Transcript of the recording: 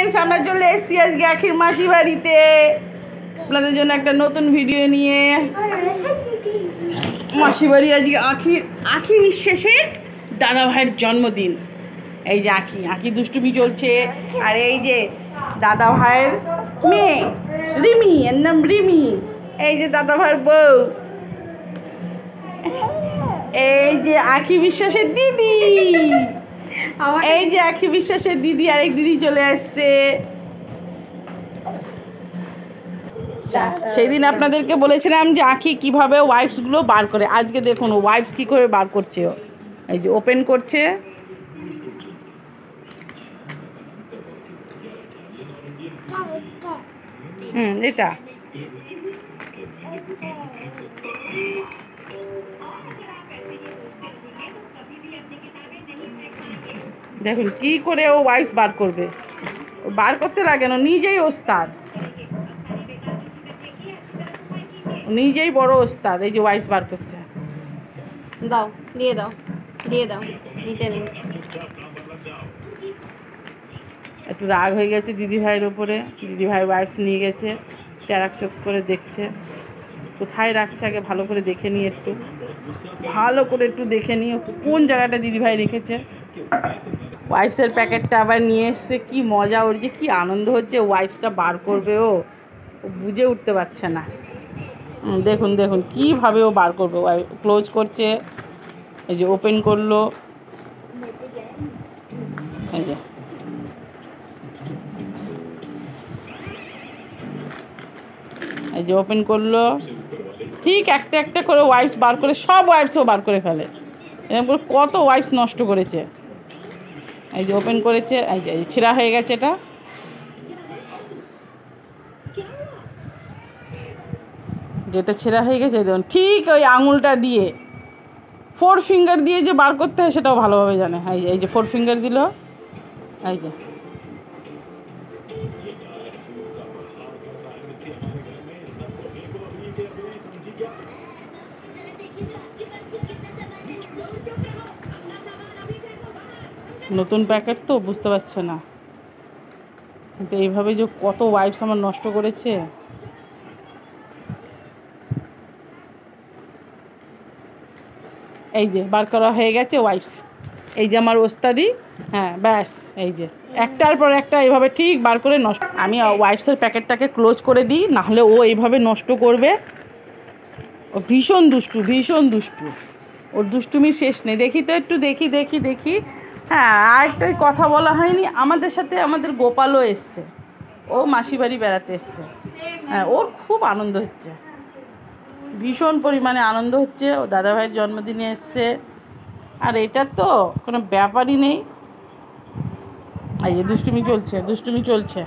Friends, আমরা চলে এসেছি আজকে আখির মাসি বাড়িতে আপনাদের জন্য একটা নতুন ভিডিও নিয়ে। মাসি বাড়ি আজকে আখি বিশ্বাসের দাদা ভাইয়ের জন্মদিন। এই যে আখি দুষ্টুমি চলছে। আর এই যে দাদা ভাইয়ের মেয়ে রিমি, এর নাম রিমি। এই যে দাদা ভাইয়ের বউ, এই যে আখি বিশ্বাসের দিদি, এই যে আখি বিশ্বাসের দিদি, আরেক দিদি চলে আসছে। সেই দিন আপনাদেরকে বলেছিলাম যে আখি কিভাবে ওয়াইপসগুলো বার করে। আজকে দেখুন ওয়াইপস কি করে বার করছে। এই যে ওপেন করছে, এটা দেখুন কি করে ও ওয়াইপস বার করবে। বার করতে লাগে না, নিজেই ওস্তাদ, নিজেই বড় ওস্তাদ। এই যে ওয়াইপস বার করছে। দাও, দিয়ে দাও, দিয়ে দাও, নিতে নেই। একটু রাগ হয়ে গেছে দিদি ভাইয়ের ওপরে। দিদি ভাই ওয়াইপস নিয়ে গেছে, ট্যারাক চোখ করে দেখছে কোথায় রাখছে। আগে ভালো করে দেখে নিই, একটু ভালো করে একটু দেখে নিই কোন জায়গাটা দিদি ভাই রেখেছে। ওয়াইপসের প্যাকেটটা আবার নিয়ে এসছে। কি মজা, ওর যে কি আনন্দ হচ্ছে। ওয়াইপসটা বার করবে, ও বুঝে উঠতে পারছে না। দেখুন দেখুন কীভাবে ও বার করবে। ক্লোজ করছে, এই যে ওপেন করলো, এই যে ওপেন করলো। ঠিক একটা একটা করে ওয়াইপস বার করে, সব ওয়াইপসও বার করে ফেলে। এরকম করে কত ওয়াইপস নষ্ট করেছে। এই যে ওপেন করেছে, এই যে ছেঁড়া হয়ে গেছে। এটা যেটা ছেঁড়া হয়ে গেছে দেখুন, ঠিক ওই আঙুলটা দিয়ে 4 ফিঙ্গার দিয়ে যে বার করতে হয় সেটাও ভালোভাবে জানে। এই যে 4 ফিঙ্গার দিল, এই যে নতুন প্যাকেট তো বুঝতে পারছে না, কিন্তু এইভাবে যে কত ওয়াইপস আমার নষ্ট করেছে। এই যে বার করা হয়ে গেছে ওয়াইপস। এই যে আমার ওস্তাদি, হ্যাঁ ব্যাস। এই যে একটার পর একটা এইভাবে ঠিক বার করে নষ্ট। আমি ওয়াইপসের প্যাকেটটাকে ক্লোজ করে দিই, নাহলে ও এইভাবে নষ্ট করবে। ও ভীষণ দুষ্টু, ভীষণ দুষ্টু। ওর দুষ্টুমির শেষ নেই। দেখি তো একটু, দেখি দেখি দেখি। হ্যাঁ, আরেকটা কথা বলা হয়নি, আমাদের সাথে আমাদের গোপালও এসছে। ও মাসি বাড়ি বেড়াতে এসছে। হ্যাঁ, ওর খুব আনন্দ হচ্ছে, ভীষণ পরিমাণে আনন্দ হচ্ছে। ও দাদাভাইয়ের জন্মদিনে এসছে, আর এটার তো কোনো ব্যাপারই নেই। এই যে দুষ্টুমি চলছে, দুষ্টুমি চলছে।